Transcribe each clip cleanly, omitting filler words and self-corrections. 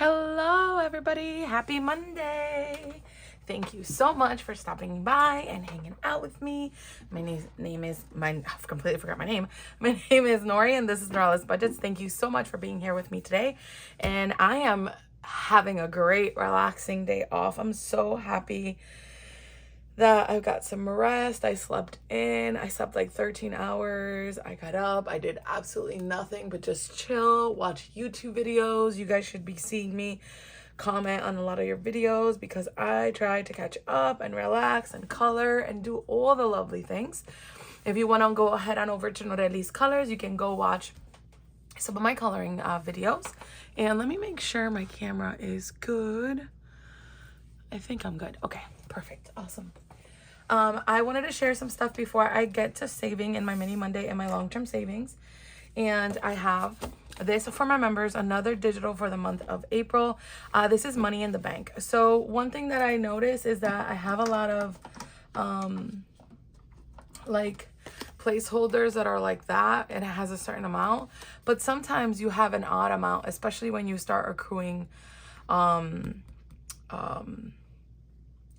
Hello everybody, happy Monday. Thank you so much for stopping by and hanging out with me. I've completely forgot my name. My name is Nori and this is Norelis Budgets. Thank you so much for being here with me today. And I am having a great relaxing day off. I'm so happy that I've got some rest. I slept like 13 hours. I got up. I did absolutely nothing but just chill, watch YouTube videos. You guys should be seeing me comment on a lot of your videos because I try to catch up and relax and color and do all the lovely things. If you want to go ahead on over to Norelis Colors, you can go watch some of my coloring videos. And let me make sure my camera is good. I think I'm good. Okay, perfect. Awesome. I wanted to share some stuff before I get to saving in my mini Monday and my long-term savings. And I have this for my members, another digital for the month of April. This is money in the bank. So one thing that I notice is that I have a lot of like placeholders that are like that and it has a certain amount, but sometimes you have an odd amount, especially when you start accruing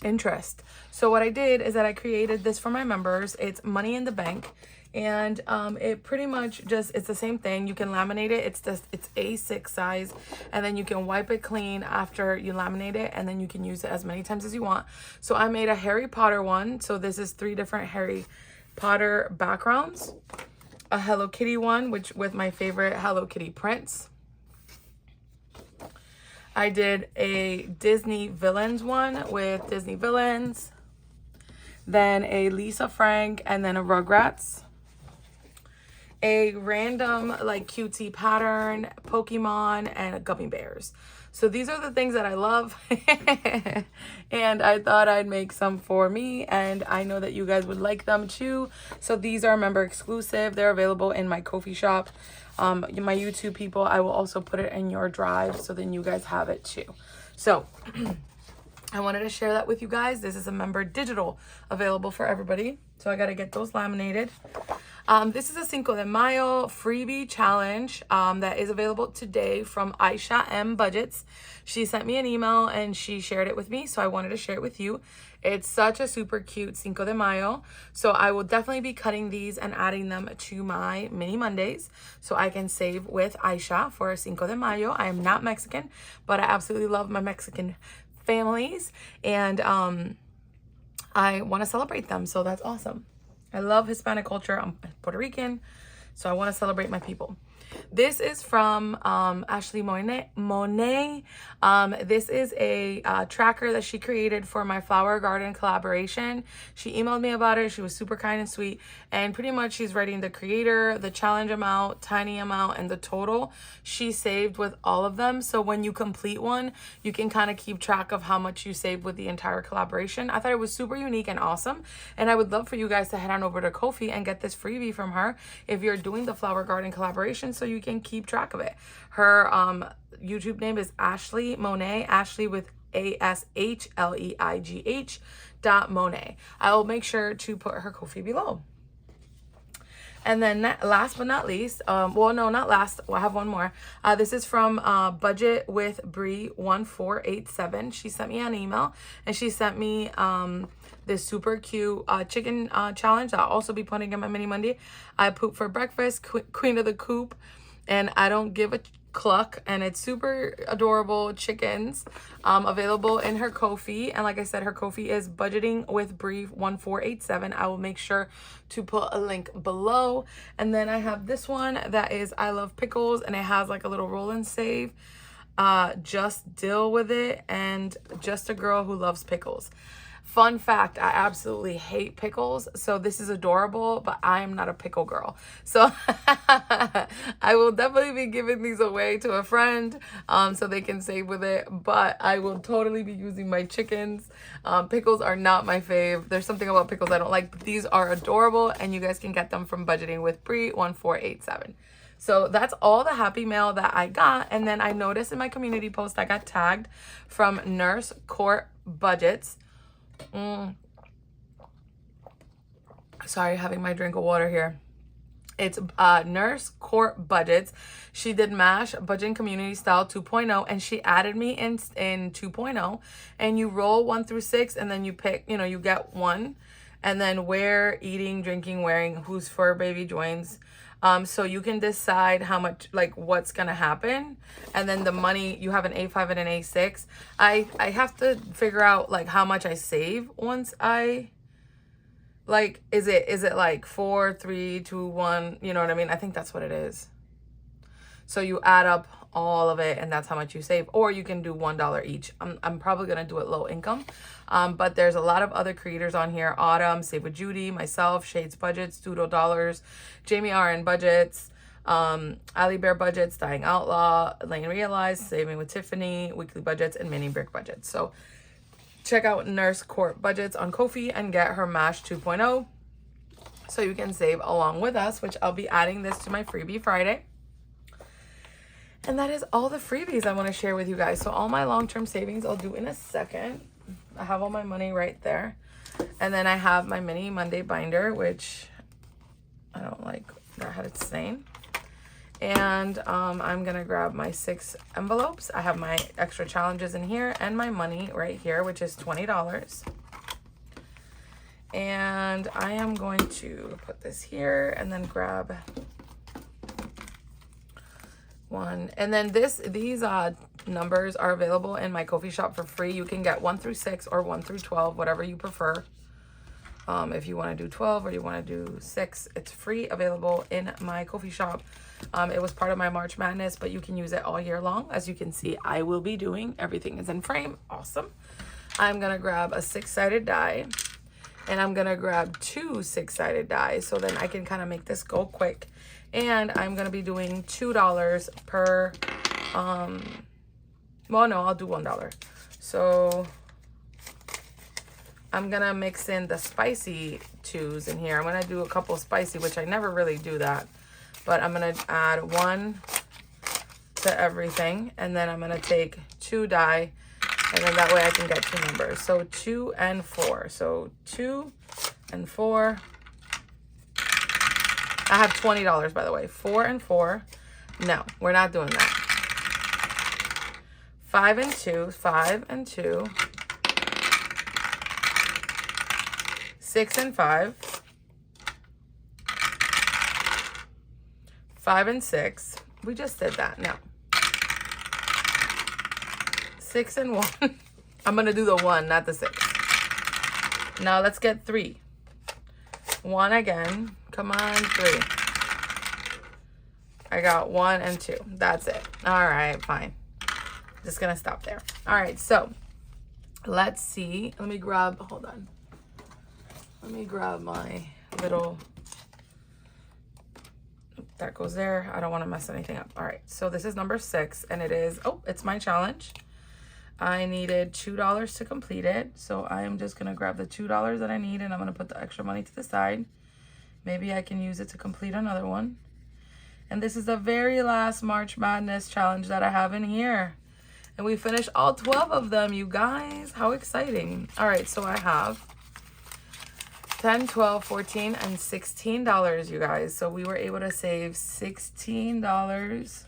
interest. So what I did is that I created this for my members. It's money in the bank, and it pretty much it's the same thing. You can laminate it. It's A6 size, and then you can wipe it clean after you laminate it, and then you can use it as many times as you want. So I made a Harry Potter one. So this is 3 different Harry Potter backgrounds, a Hello Kitty one, which with my favorite Hello Kitty prints. I did a Disney villains one with Disney villains, then a Lisa Frank, and then a Rugrats. A random like cutesy pattern, Pokemon, and gummy bears. So these are the things that I love. And I thought I'd make some for me, and I know that you guys would like them too. So these are member exclusive. They're available in my Ko-fi shop. My YouTube people, I will also put it in your drive so then you guys have it too. So I wanted to share that with you guys. This is a member digital available for everybody. So I got to get those laminated. This is a Cinco de Mayo freebie challenge that is available today from Aisha M Budgets. She sent me an email and she shared it with me, so I wanted to share it with you. It's such a super cute Cinco de Mayo. So I will definitely be cutting these and adding them to my mini Mondays so I can save with Aisha for Cinco de Mayo. I am not Mexican, but I absolutely love my Mexican families, and I want to celebrate them, so that's awesome. I love Hispanic culture. I'm Puerto Rican, so I want to celebrate my people. This is from Ashley Monet. This is a tracker that she created for my flower garden collaboration. She emailed me about it. She was super kind and sweet. And pretty much she's writing the creator, the challenge amount, tiny amount, and the total. She saved with all of them. So when you complete one, you can kind of keep track of how much you saved with the entire collaboration. I thought it was super unique and awesome. And I would love for you guys to head on over to Ko-fi and get this freebie from her if you're doing the flower garden collaboration, so you can keep track of it. Her YouTube name is Ashley Monet, Ashley with ASHLEIGH.Monet. I will make sure to put her Ko-fi below. And then last but not least, well, no, not last. Well, I have one more. This is from Budget with Bree 1487. She sent me an email and she sent me this super cute chicken challenge that I'll also be putting in my mini Monday. I poop for breakfast, queen of the coop, and I don't give a cluck, and it's super adorable chickens available in her Ko-fi. And like I said, her Ko-fi is Budgeting with Bree 1487. I will make sure to put a link below. And then I have this one that is I Love Pickles, and it has like a little roll and save. Just deal with it, and just a girl who loves pickles. Fun fact, I absolutely hate pickles, so this is adorable, but I am not a pickle girl. So I will definitely be giving these away to a friend so they can save with it, but I will totally be using my chickens. Pickles are not my fave. There's something about pickles I don't like, but these are adorable, and you guys can get them from Budgeting with Bree 1487. So that's all the happy mail that I got. And then I noticed in my community post I got tagged from Nurse Court Budgets. Sorry, having my drink of water here. It's Nurse Court Budgets. She did MASH Budget Community Style 2.0, and she added me in 2.0. And you roll 1 through 6, and then you pick, you know, you get one, and then wear, eating, drinking, wearing, whose fur baby joins. So you can decide how much, like, what's gonna happen, and then the money, you have an A5 and an A6. I have to figure out like how much I save once I, like, is it like 4, 3, 2, 1, you know what I mean? I think that's what it is. So you add up all of it, and that's how much you save. Or you can do $1 each. I'm probably gonna do it low income, but there's a lot of other creators on here: Autumn, Save with Judy, myself, Shades Budgets, Doodle Dollars, Jamie RN Budgets, Ali Bear Budgets, Dying Outlaw, Lane Realized, Saving with Tiffany, Weekly Budgets, and Mini Brick Budgets. So check out Nurse Court Budgets on Ko-fi and get her MASH 2.0 so you can save along with us, which I'll be adding this to my freebie Friday. And that is all the freebies I want to share with you guys. So all my long-term savings I'll do in a second. I have all my money right there. And then I have my mini Monday binder, which I don't like that had it stain. And I'm gonna grab my 6 envelopes. I have my extra challenges in here and my money right here, which is $20. And I am going to put this here and then grab one. And then these numbers are available in my Ko-fi shop for free. You can get 1 through 6 or 1 through 12, whatever you prefer. If you want to do 12 or you want to do 6, it's free, available in my Ko-fi shop. It was part of my March Madness, but you can use it all year long. As you can see, I will be doing, everything is in frame. Awesome. I'm going to grab a 6-sided die, and I'm going to grab 2 6-sided die, so then I can kind of make this go quick. And I'm going to be doing $2 per, well, no, I'll do $1. So I'm going to mix in the spicy 2s in here. I'm going to do a couple spicy, which I never really do that. But I'm going to add 1 to everything. And then I'm going to take 2 die. And then that way I can get 2 numbers. So 2 and 4. So 2 and 4. I have $20, by the way. 4 and 4. No, we're not doing that. 5 and 2. 5 and 2. 6 and 5. 5 and 6. We just did that. No. 6 and 1. I'm going to do the 1, not the 6. Now let's get 3. 1 again. Come on, 3. I got 1 and 2. That's it. All right, fine. Just going to stop there. All right, so let's see. Let me grab, hold on. Let me grab my little, that goes there. I don't want to mess anything up. All right, so this is number 6, and it is, oh, it's my challenge. I needed $2 to complete it, so I am just going to grab the $2 that I need, and I'm going to put the extra money to the side. Maybe I can use it to complete another one. And this is the very last March Madness challenge that I have in here. And we finished all 12 of them, you guys. How exciting. All right, so I have $10, $12, $14, and $16, you guys. So we were able to save $16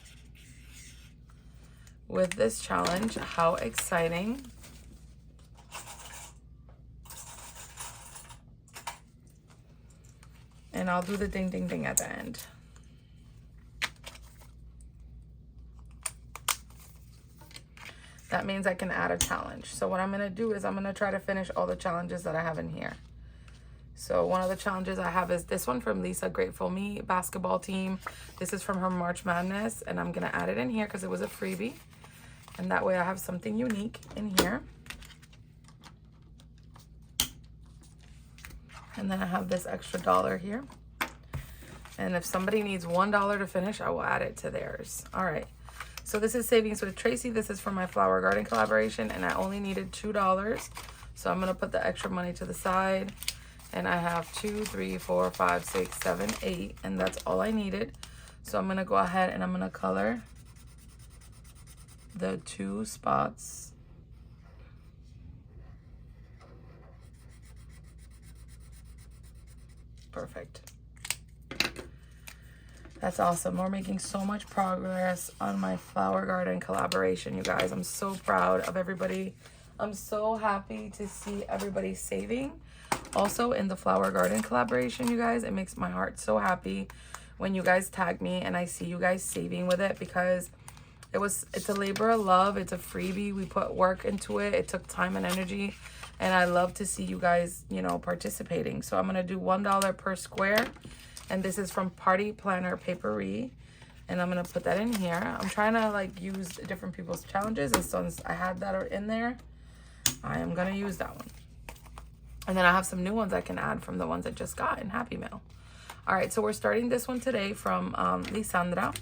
with this challenge. How exciting. And I'll do the ding, ding, ding at the end. That means I can add a challenge. So what I'm going to do is I'm going to try to finish all the challenges that I have in here. So one of the challenges I have is this one from Lisa Grateful Me basketball team. This is from her March Madness, and I'm going to add it in here because it was a freebie. And that way I have something unique in here. And then I have this extra $1 here. And if somebody needs $1 to finish, I will add it to theirs. All right. So this is Savings with Tracy. This is from my Flower Garden collaboration, and I only needed $2. So I'm going to put the extra money to the side. And I have 2, 3, 4, 5, 6, 7, 8. And that's all I needed. So I'm going to go ahead and I'm going to color the 2 spots. Perfect. That's awesome. We're making so much progress on my flower garden collaboration, you guys. I'm so proud of everybody. I'm so happy to see everybody saving. Also in the flower garden collaboration, you guys, it makes my heart so happy when you guys tag me and I see you guys saving with it, because it's a labor of love. It's a freebie. We put work into it. It took time and energy, and I love to see you guys, you know, participating. So I'm going to do $1 per square. And this is from Party Planner Papery. And I'm going to put that in here. I'm trying to like use different people's challenges. And since I had that in there, I am going to use that one. And then I have some new ones I can add from the ones I just got in Happy Mail. All right, so we're starting this one today from Lisandra.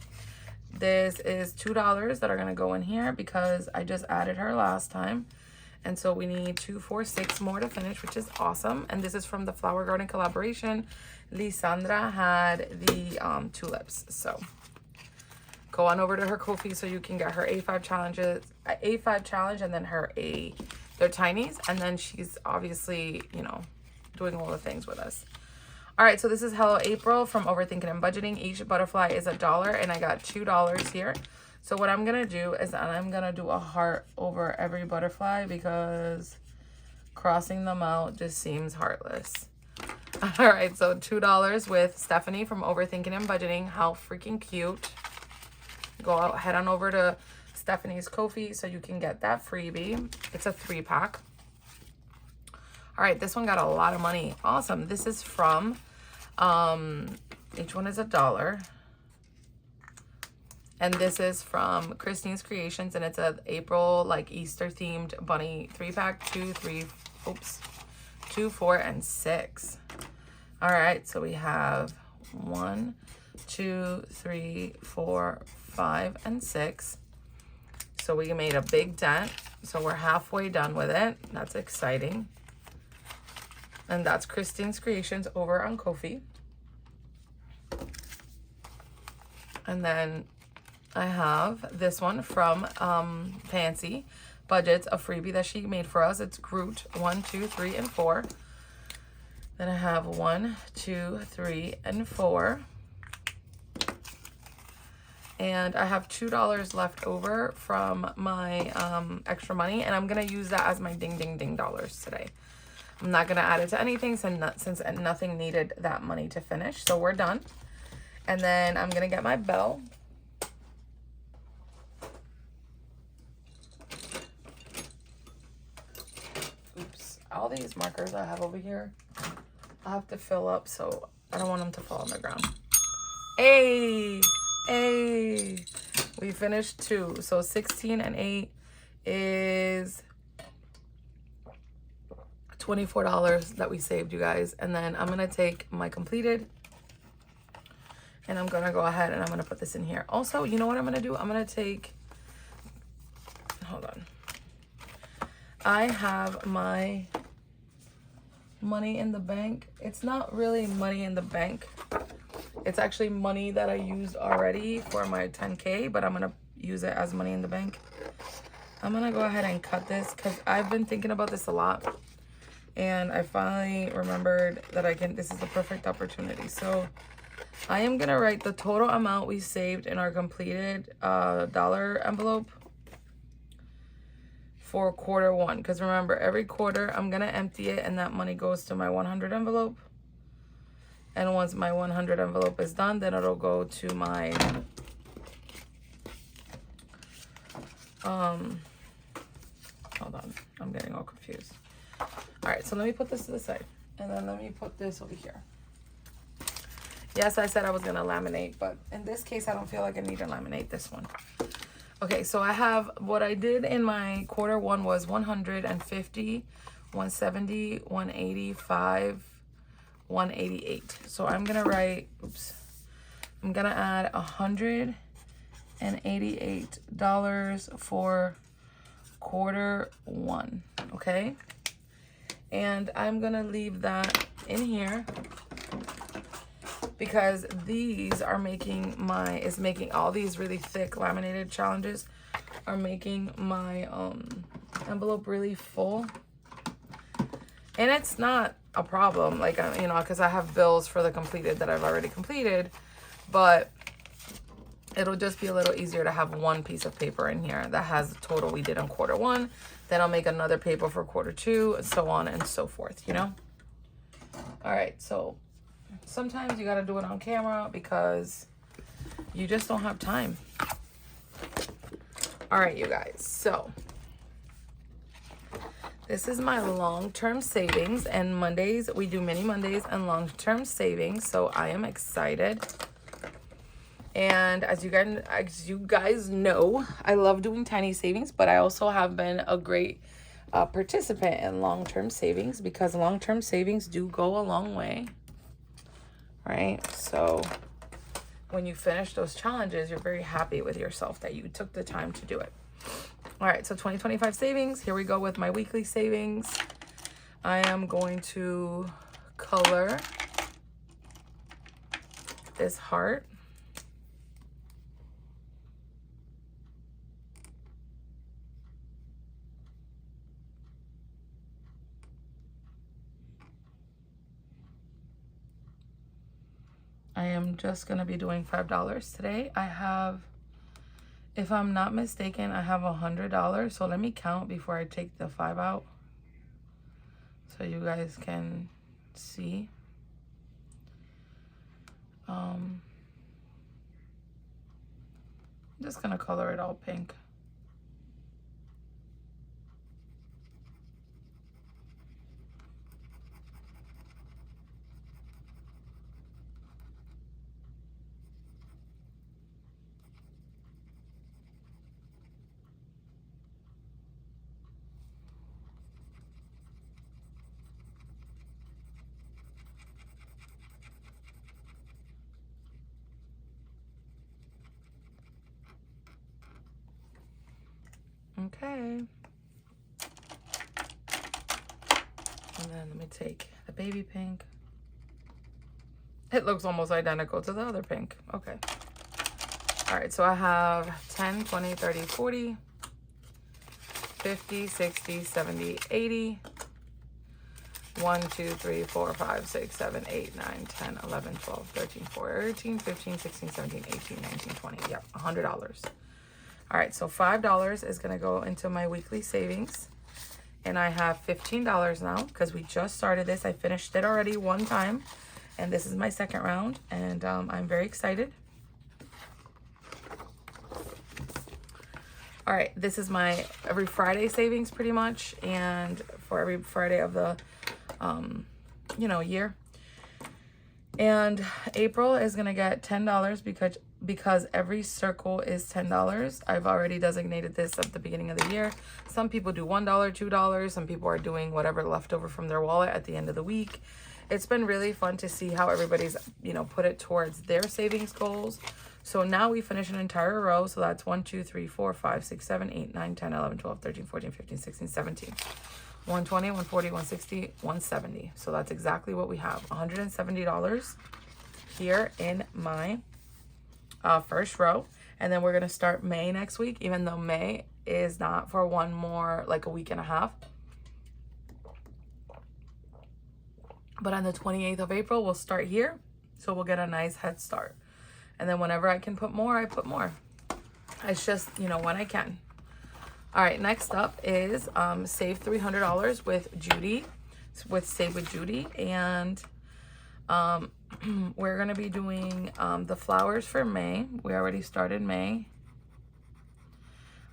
This is $2 that are going to go in here because I just added her last time. And so we need 2, 4, 6 more to finish, which is awesome. And this is from the Flower Garden collaboration. Lisandra had the tulips. So go on over to her Ko-fi so you can get her A5 challenge, and then they're tinies. And then she's obviously, you know, doing all the things with us. All right, so this is Hello April from Overthinking and Budgeting. Each butterfly is $1, and I got $2 here. So what I'm gonna do is I'm gonna do a heart over every butterfly because crossing them out just seems heartless. All right, so $2 with Stephanie from Overthinking and Budgeting. How freaking cute. Go out, head on over to Stephanie's Ko-fi so you can get that freebie. It's a 3-pack. All right, this one got a lot of money. Awesome. This is from, each one is $1. And this is from Kristine's Creations, and it's a April, like, Easter-themed bunny 3-pack, 2, 4, and 6. All right, so we have 1, 2, 3, 4, 5, and 6. So we made a big dent. So we're halfway done with it. That's exciting. And that's Kristine's Creations over on Ko-fi. And then I have this one from Fancy Budgets, a freebie that she made for us. It's Groot 1, 2, 3, and 4. Then I have 1, 2, 3, and 4. And I have $2 left over from my extra money, and I'm gonna use that as my ding ding ding dollars today. I'm not gonna add it to anything since nothing needed that money to finish. So we're done. And then I'm gonna get my bell. Oops, all these markers I have over here, I have to fill up, so I don't want them to fall on the ground. Hey, we finished 2. So 16 and 8 is $24 that we saved, you guys. And then I'm gonna take my completed, and I'm gonna go ahead and I'm gonna put this in here. Also, you know what I'm gonna do? I'm gonna take, hold on. I have my money in the bank. It's not really money in the bank. It's actually money that I used already for my 10K, but I'm gonna use it as money in the bank. I'm gonna go ahead and cut this because I've been thinking about this a lot. And I finally remembered that this is the perfect opportunity. So I am gonna write the total amount we saved in our completed dollar envelope for quarter 1. Because remember, every quarter I'm gonna empty it and that money goes to my 100 envelope. And once my 100 envelope is done, then it'll go to my hold on, I'm getting all confused. All right, so let me put this to the side, and then let me put this over here. Yes, I said I was gonna laminate, but in this case, I don't feel like I need to laminate this one. Okay, so I have, what I did in my quarter 1 was 150, 170, 185, 188. So I'm gonna write, I'm gonna add $188 for quarter 1, okay? And I'm gonna leave that in here because these are making all these really thick laminated challenges are making my envelope really full. And it's not a problem, like, you know, because I have bills for the completed that I've already completed, but it'll just be a little easier to have one piece of paper in here that has the total we did on quarter one. Then I'll make another paper for quarter two, and so on and so forth, you know? All right, so sometimes you gotta do it on camera because you just don't have time. All right, you guys, so this is my long-term savings, and Mondays, we do mini Mondays and long-term savings, so I am excited. And as you guys know, I love doing tiny savings, but I also have been a great participant in long-term savings because long-term savings do go a long way, right? So when you finish those challenges, you're very happy with yourself that you took the time to do it. All right, so 2025 savings. Here we go with my weekly savings. I am going to color this heart. I am just going to be doing $5 today. I have, if I'm not mistaken, I have $100. So let me count before I take the 5 out so you guys can see. I'm just going to color it all pink. Okay. And then let me take the baby pink. It looks almost identical to the other pink. Okay. All right, so I have 10, 20, 30, 40, 50, 60, 70, 80. 1, 2, 3, 4, 5, 6, 7, 8, 9, 10, 11, 12, 13, 14, 15, 16, 17, 18, 19, 20. Yep, $100. All right, so $5 is gonna go into my weekly savings. And I have $15 now because we just started this. I finished it already one time, and this is my second round, and I'm very excited. All right, this is my every Friday savings pretty much, and for every Friday of the, year. And April is gonna get $10 because every circle is $10. I've already designated this at the beginning of the year. Some people do $1, $2. Some people are doing whatever left over from their wallet at the end of the week. It's been really fun to see how everybody's, put it towards their savings goals. So now we finish an entire row. So that's 1, 2, 3, 4, 5, 6, 7, 8, 9, 10, 11, 12, 13, 14, 15, 16, 17. 120, 140, 160, 170. So that's exactly what we have. $170 here in my first row. And then we're going to start May next week, even though May is not for one more, like a week and a half. But on the 28th of April, we'll start here. So we'll get a nice head start. And then whenever I can put more, I put more. It's just, when I can. All right, next up is Save $300 with Judy, with Save with Judy. And we're going to be doing the flowers for May. We already started May.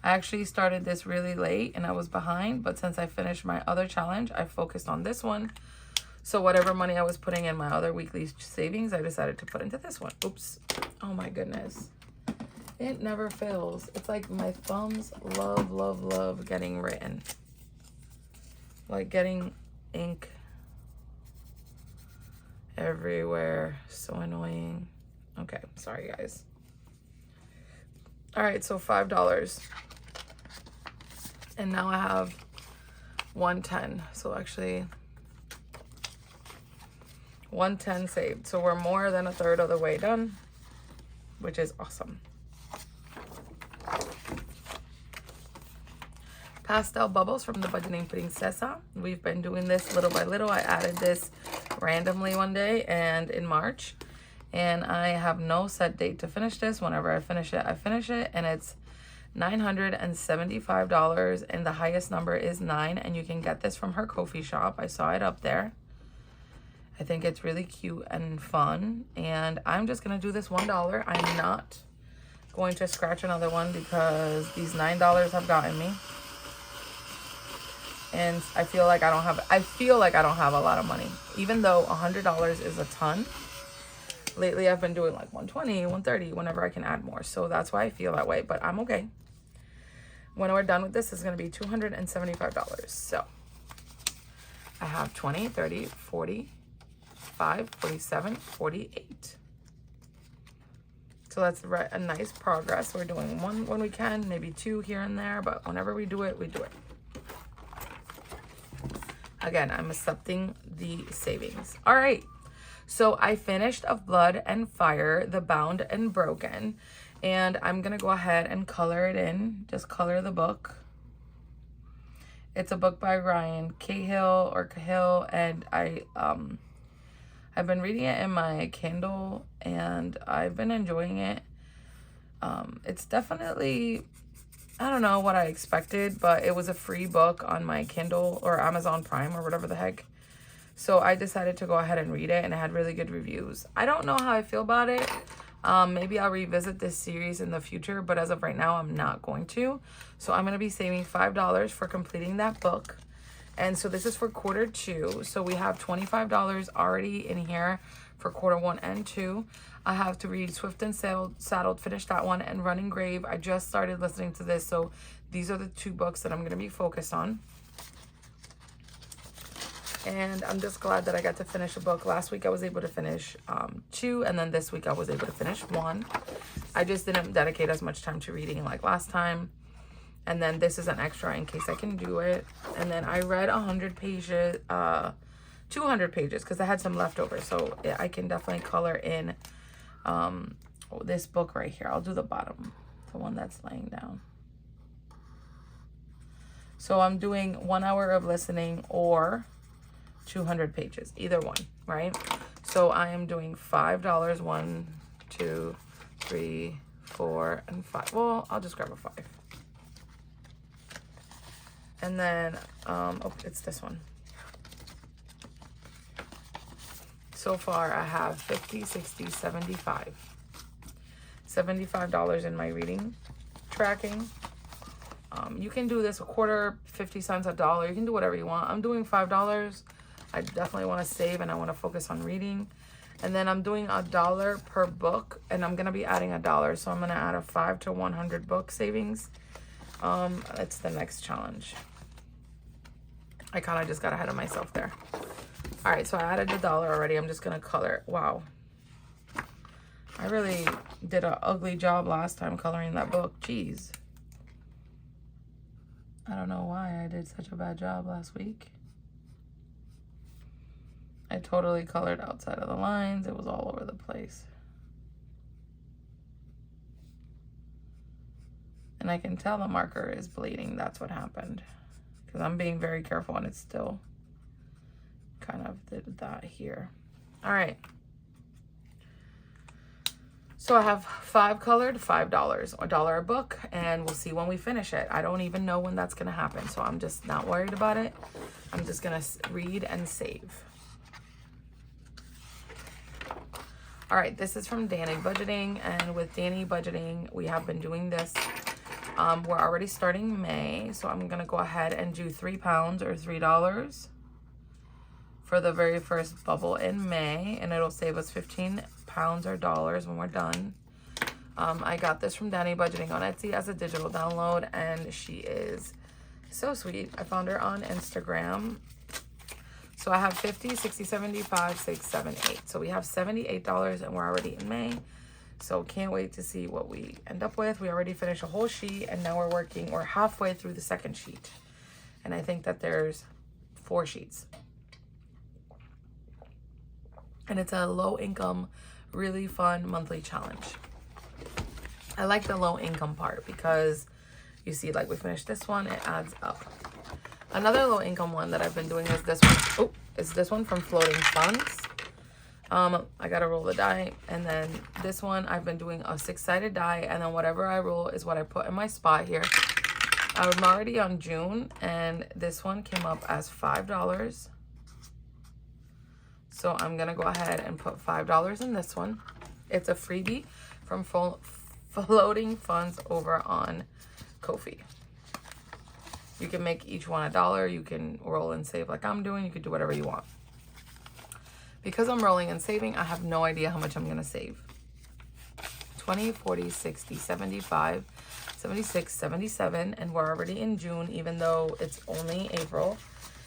I actually started this really late and I was behind, but since I finished my other challenge, I focused on this one. So whatever money I was putting in my other weekly savings, I decided to put into this one. Oops. Oh my goodness. It never fails. It's like my thumbs love, love, love getting written. Like getting ink everywhere. So annoying. Okay, sorry guys. All right, so $5. And now I have 110. So actually 110 saved. So we're more than a third of the way done, which is awesome. Pastel bubbles from the Budgeting Princesa. We've been doing this little by little. I added this randomly one day and in March, And I have no set date to finish this. Whenever I finish it, and it's $975, and the highest number is 9, and you can get this from her Ko-fi shop. I saw it up there. I think it's really cute and fun, and I'm just gonna do this $1. I'm not going to scratch another one because these $9 have gotten me, and I feel like I don't have a lot of money, even though $100 is a ton. Lately I've been doing like 120, 130 whenever I can add more, so that's why I feel that way, but I'm okay. When we're done with this, it's going to be $275. So I have 20, 30, 40, 45, 47, 48. So that's a nice progress. We're doing one when we can, maybe 2 here and there, but whenever we do it, we do it. Again, I'm accepting the savings. All right. So I finished Of Blood and Fire, The Bound and Broken, and I'm going to go ahead and color it in. Just color the book. It's a book by Ryan Cahill or Cahill, and I've been reading it in my Kindle, and I've been enjoying it. It's definitely, I don't know what I expected, but it was a free book on my Kindle or Amazon Prime or whatever the heck. So I decided to go ahead and read it, and it had really good reviews. I don't know how I feel about it. Maybe I'll revisit this series in the future, but as of right now, I'm not going to. So I'm going to be saving $5 for completing that book. And so this is for quarter 2. So we have $25 already in here for quarter 1 and 2. I have to read Swift and Saddled, finish that one, and Running Grave. I just started listening to this, so these are the 2 books that I'm going to be focused on. And I'm just glad that I got to finish a book. Last week I was able to finish 2, and then this week I was able to finish 1. I just didn't dedicate as much time to reading like last time. And then this is an extra in case I can do it. And then I read 100 pages, 200 pages, because I had some leftovers. So I can definitely color in this book right here. I'll do the bottom, the one that's laying down. So I'm doing 1 hour of listening or 200 pages, either one, right? So I am doing $5. 1, 2, 3, 4, and 5. Well, I'll just grab a 5. And then, oh, it's this one. So far, I have 50, 60, 75. $75 in my reading tracking. You can do this a quarter, 50 cents, $1. You can do whatever you want. I'm doing $5. I definitely want to save, and I want to focus on reading. And then I'm doing $1 per book, and I'm going to be adding $1. So I'm going to add a 5 to 100 book savings. It's the next challenge. I kind of just got ahead of myself there. All right, so I added $1 already. I'm just going to color. Wow. I really did an ugly job last time coloring that book. Jeez. I don't know why I did such a bad job last week. I totally colored outside of the lines. It was all over the place. And I can tell the marker is bleeding. That's what happened. Because I'm being very careful, and it still kind of did that here. All right. So I have 5 colored, $5, $1 a book, and we'll see when we finish it. I don't even know when that's going to happen, so I'm just not worried about it. I'm just going to read and save. All right, this is from Danny Budgeting, and with Danny Budgeting, we have been doing this. We're already starting May, so I'm going to go ahead and do 3 pounds or $3 for the very first bubble in May, and it'll save us 15 pounds or dollars when we're done. I got this from Danny Budgeting on Etsy as a digital download, and she is so sweet. I found her on Instagram. So I have 50, 60, 75, 6, 7, 8. So we have $78, and we're already in May. So can't wait to see what we end up with. We already finished a whole sheet, and now we're halfway through the second sheet. And I think that there's 4 sheets. And it's a low income, really fun monthly challenge. I like the low income part because you see, like, we finished this one, it adds up. Another low income one that I've been doing is this one. Oh, it's this one from Floating Funds. I gotta roll the die, and then this one I've been doing a 6-sided die, and then whatever I roll is what I put in my spot here. I'm already on June, and this one came up as $5. So I'm gonna go ahead and put $5 in this one. It's a freebie from Floating Funds over on Ko-fi. You can make each one $1. You can roll and save like I'm doing. You can do whatever you want. Because I'm rolling and saving, I have no idea how much I'm gonna save. 20, 40, 60, 75, 76, 77, and we're already in June, even though it's only April.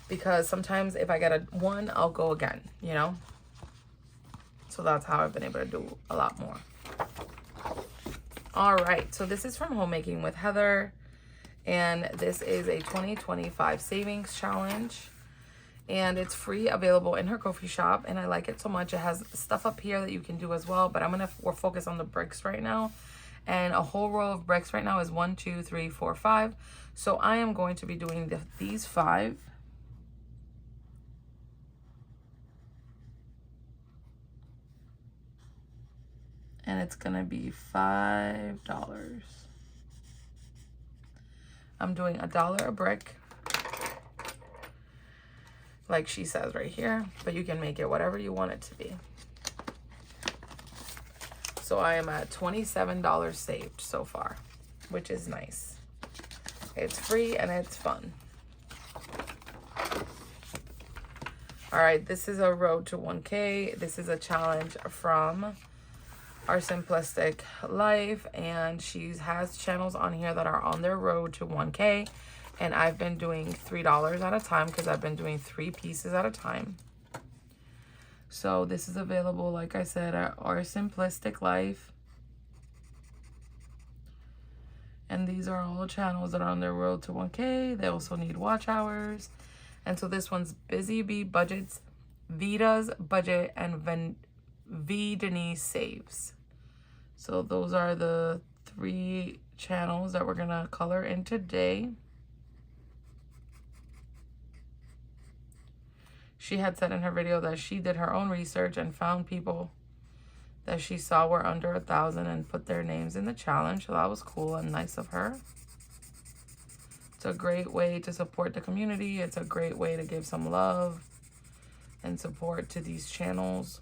Because sometimes if I get a 1, I'll go again, you know? So that's how I've been able to do a lot more. All right, so this is from Homemaking with Heather. And this is a 2025 savings challenge. And it's free, available in her Ko-fi shop. And I like it so much. It has stuff up here that you can do as well. But we're focused on the bricks right now. And a whole row of bricks right now is 1, 2, 3, 4, 5. So I am going to be doing these 5. And it's gonna be $5. I'm doing $1 a brick, like she says right here, but you can make it whatever you want it to be. So I am at $27 saved so far, which is nice. It's free and it's fun. All right, this is a road to 1K. This is a challenge from Our Simplistic Life, and she has channels on here that are on their road to 1K, and I've been doing $3 at a time because I've been doing 3 pieces at a time. So this is available, like I said, at Our Simplistic Life, and these are all channels that are on their road to 1K. They also need watch hours, and so this one's Busy Bee Budgets, Vita's Budget, and V Denise Saves. So those are the 3 channels that we're gonna color in today. She had said in her video that she did her own research and found people that she saw were under 1,000 and put their names in the challenge. So that was cool and nice of her. It's a great way to support the community. It's a great way to give some love and support to these channels.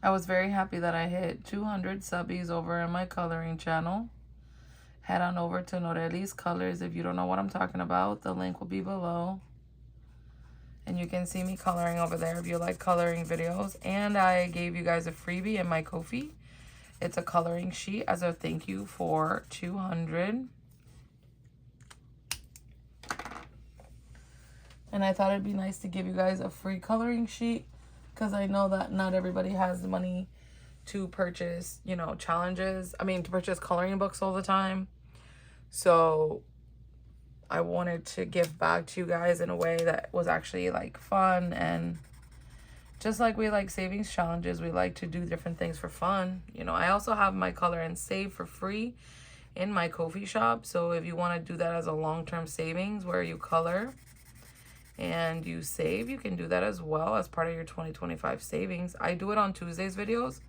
I was very happy that I hit 200 subbies over in my coloring channel. Head on over to Norelis Colors if you don't know what I'm talking about. The link will be below. And you can see me coloring over there if you like coloring videos. And I gave you guys a freebie in my Ko-fi. It's a coloring sheet as a thank you for 200. And I thought it'd be nice to give you guys a free coloring sheet, because I know that not everybody has the money to purchase, you know, challenges. I mean, to purchase coloring books all the time. So I wanted to give back to you guys in a way that was actually like fun. And just like we like savings challenges, we like to do different things for fun. You know, I also have my color and save for free in my Ko-fi shop. So if you want to do that as a long-term savings where you color and you save, you can do that as well as part of your 2025 savings. I do it on Tuesdays videos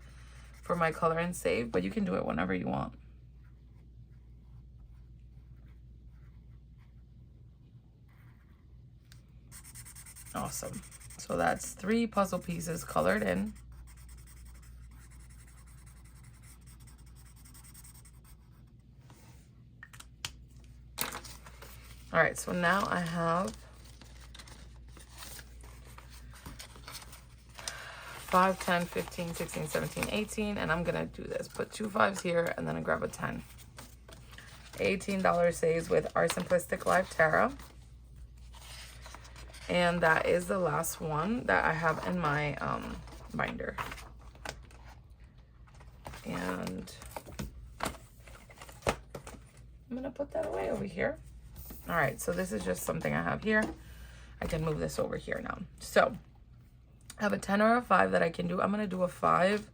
for my color and save, but you can do it whenever you want. Awesome. So that's 3 puzzle pieces colored in. All right, so now I have 5, 10, 15, 16, 17, 18, and I'm gonna do this. Put 2 5s here and then I grab a 10. $18 saves with Our Simplistic Life Tarot. And that is the last one that I have in my binder. And I'm gonna put that away over here. All right, so this is just something I have here. I can move this over here now. So I have a 10 or a 5 that I can do. I'm gonna do a 5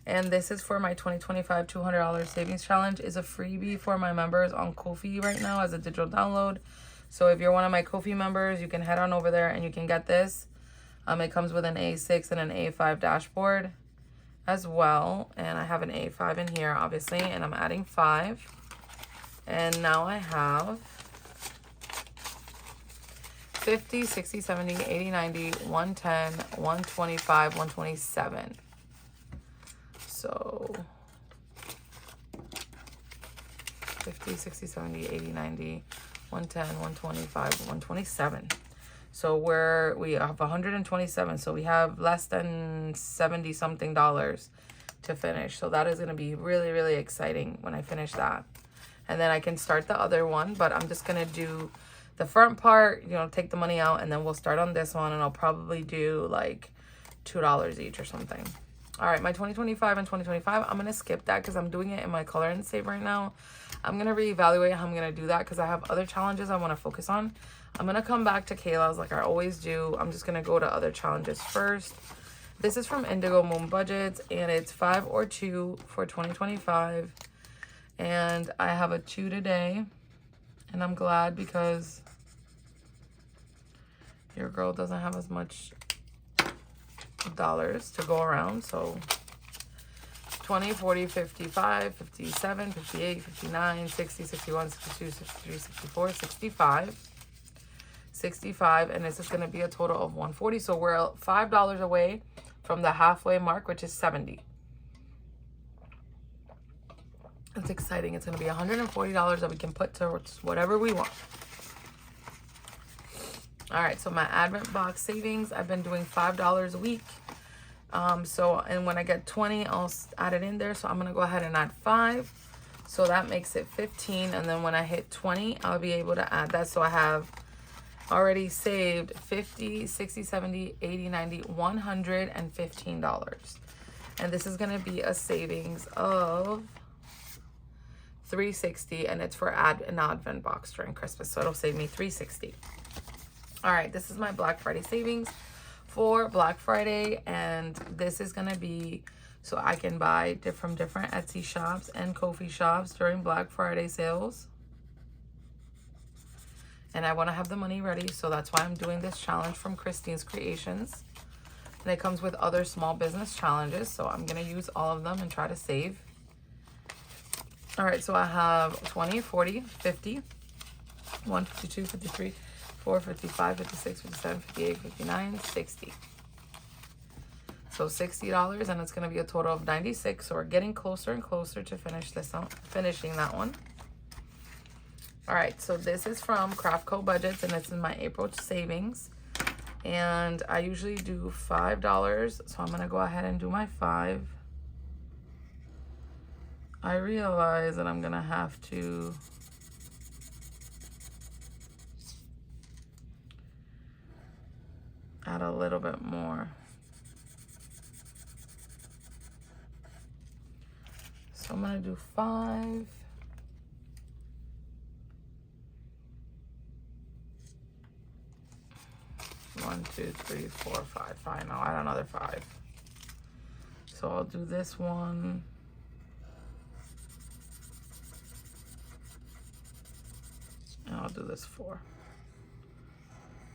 And this is for my 2025 $200 savings challenge. Is a freebie for my members on Ko-fi right now as a digital download. So if you're one of my Ko-fi members, you can head on over there and you can get this. It comes with an A6 and an A5 dashboard as well. And I have an A5 in here, obviously, and I'm adding 5. And now I have 50, 60, 70, 80, 90, 110, 125, 127. So 50, 60, 70, 80, 90, 110, 125, 127. So we have 127. So we have less than 70 something dollars to finish. So that is going to be really, really exciting when I finish that. And then I can start the other one, but I'm just going to do the front part, you know, take the money out, and then we'll start on this one, and I'll probably do like $2 each or something. All right, my 2025 and 2025, I'm going to skip that because I'm doing it in my color and save right now. I'm going to reevaluate how I'm going to do that because I have other challenges I want to focus on. I'm going to come back to Kayla's like I always do. I'm just going to go to other challenges first. This is from Indigo Moon Budgets, and it's 5 or 2 for 2025. And I have a 2 today, and I'm glad because your girl doesn't have as much dollars to go around. So 20, 40, 55, 57, 58, 59, 60, 61, 62, 63, 64, 65, 65, and this is going to be a total of 140. So we're $5 away from the halfway mark, which is 70. It's exciting. It's going to be $140 that we can put towards whatever we want. All right, so my Advent box savings, I've been doing $5 a week. And when I get 20, I'll add it in there. So I'm going to go ahead and add 5. So that makes it 15. And then when I hit 20, I'll be able to add that. So I have already saved 50, 60, 70, 80, 90, $115. And this is going to be a savings of $360, and it's for an Advent box during Christmas. So it'll save me $360. All right, this is my Black Friday savings for Black Friday, and this is gonna be so I can buy from different Etsy shops and Ko-fi shops during Black Friday sales. And I want to have the money ready, so that's why I'm doing this challenge from Kristine's Creations. And it comes with other small business challenges, so I'm gonna use all of them and try to save. All right, so I have 20, 40, 50, 1, 52, 53, 4, 55, 56, 57, 58, 59, 60. So $60, and it's going to be a total of 96. So we're getting closer and closer to finishing that one. All right, so this is from Craft Co Budgets, and it's in my April savings. And I usually do $5, so I'm going to go ahead and do my 5. I realize that I'm going to have to add a little bit more. So I'm going to do 5. One, 2, 3, 4, 5. Fine, I'll add another 5. So I'll do this one. And I'll do this 4.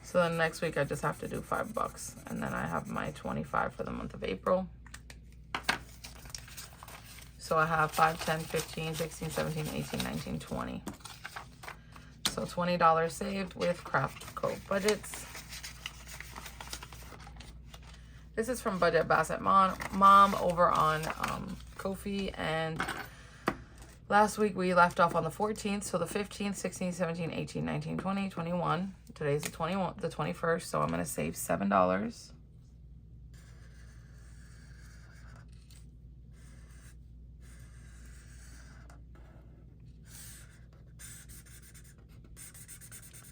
So then next week I just have to do $5, and then I have my 25 for the month of April. So I have 5, 10, 15, 16, 17, 18, 19, 20. So $20 saved with Craft Co Budgets. This is from Budget Basset Mom over on Ko-fi, and last week we left off on the 14th, so the 15th, 16th, 17th, 18th, 19th, 20th, 21. Today's the 21st, so I'm going to save $7.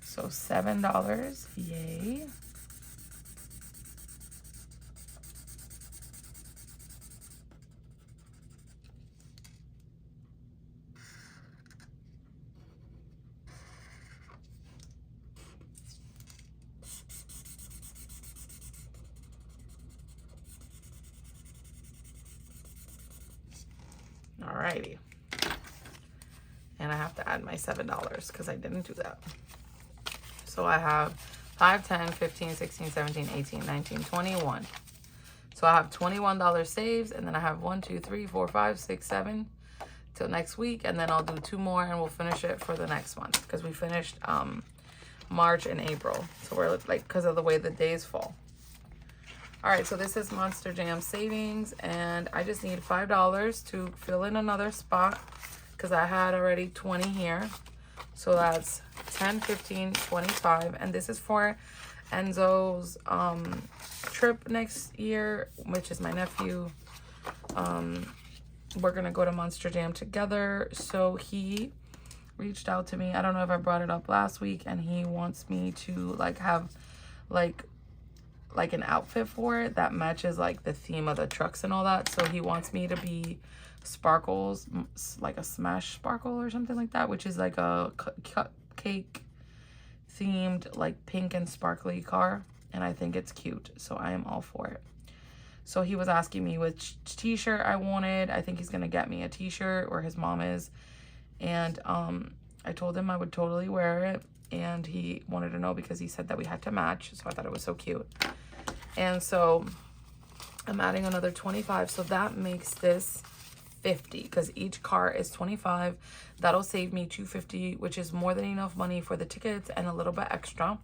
So $7, yay. Alrighty. And I have to add my $7 because I didn't do that. So I have 5, 10, 15, 16, 17, 18, 19, 21. So I have $21 saves, and then I have 1, 2, 3, 4, 5, 6, 7 till next week, and then I'll do 2 more and we'll finish it for the next month because we finished March and April. So we're like, because of the way the days fall. All right, so this is Monster Jam savings, and I just need $5 to fill in another spot because I had already 20 here. So that's 10, 15, 25, and this is for Enzo's trip next year, which is my nephew. We're gonna go to Monster Jam together. So he reached out to me. I don't know if I brought it up last week, and he wants me to like have like an outfit for it that matches like the theme of the trucks and all that. So he wants me to be Sparkles, like a Smash Sparkle or something like that, which is like a cupcake themed like pink and sparkly car, and I think it's cute, so I am all for it. So he was asking me which t-shirt I wanted. I think he's gonna get me a t-shirt, or his mom is, and I told him I would totally wear it, and he wanted to know because he said that we had to match, so I thought it was so cute. And so I'm adding another 25, so that makes this 50 because each car is 25. That'll save me $250, which is more than enough money for the tickets and a little bit extra.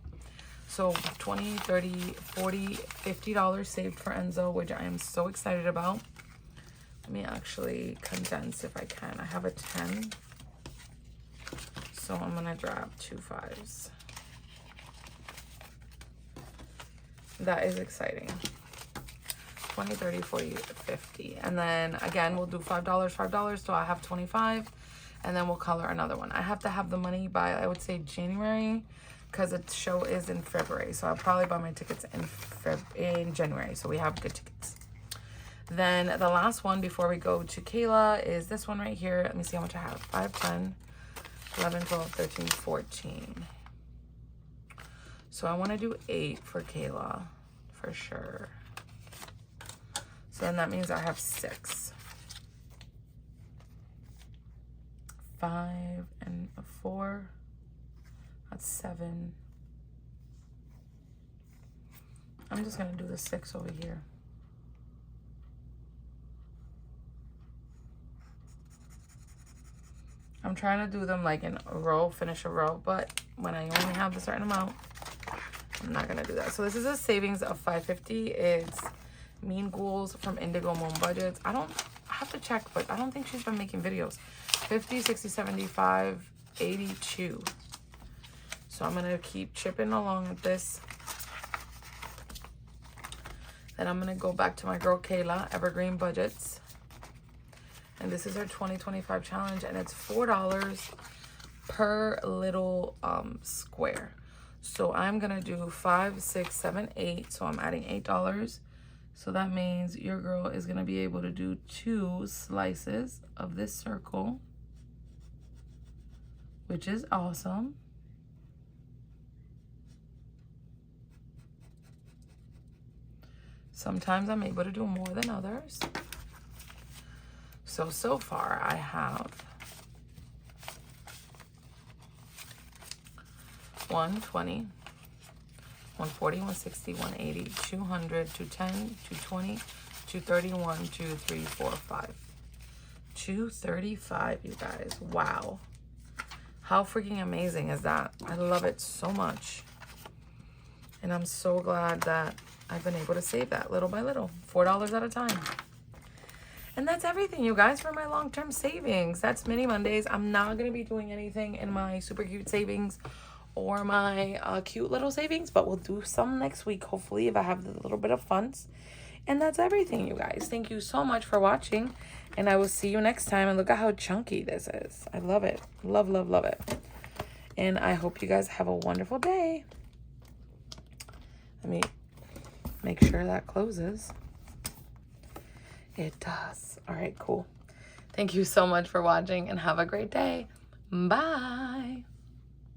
So 20, 30, 40, $50 saved for Enzo, which I am so excited about. Let me actually condense if I can. I have a 10, so I'm gonna drop 2 5s. That is exciting. 20, 30, 40, 50. And then again, we'll do $5, so I have 25, and then we'll color another one. I have to have the money by, I would say, January, because the show is in February. So I'll probably buy my tickets in January, so we have good tickets. Then the last one before we go to Kayla is this one right here. Let me see how much I have. 5, 10, 11, 12, 13, 14. So I want to do 8 for Kayla for sure. So then that means I have 6. 5 and a 4. That's 7. I'm just going to do the 6 over here. I'm trying to do them like in a row, finish a row, but when I only have a certain amount, I'm not going to do that. So this is a savings of $550. It's Mean Ghouls from Indigo Moon Budgets. I have to check, but I don't think she's been making videos. 50, 60, 75, 82. So I'm going to keep chipping along with this. Then I'm going to go back to my girl Kayla, Evergreen Budgets. And this is our 2025 challenge, and it's $4 per little square. So I'm going to do 5, 6, 7, 8. So I'm adding $8. So that means your girl is going to be able to do 2 slices of this circle, which is awesome. Sometimes I'm able to do more than others. So far I have 120, 140, 160, 180, 200, 210, 220, 231, 2, 3, 4, 5. 235, you guys. Wow. How freaking amazing is that? I love it so much. And I'm so glad that I've been able to save that little by little, $4 at a time. And that's everything, you guys, for my long-term savings. That's Mini Mondays. I'm not going to be doing anything in my super cute savings or my cute little savings, but we'll do some next week, hopefully, if I have a little bit of funds. And that's everything, you guys. Thank you so much for watching, and I will see you next time. And look at how chunky this is. I love it. Love, love, love it. And I hope you guys have a wonderful day. Let me make sure that closes. It does. All right, cool. Thank you so much for watching, and have a great day. Bye.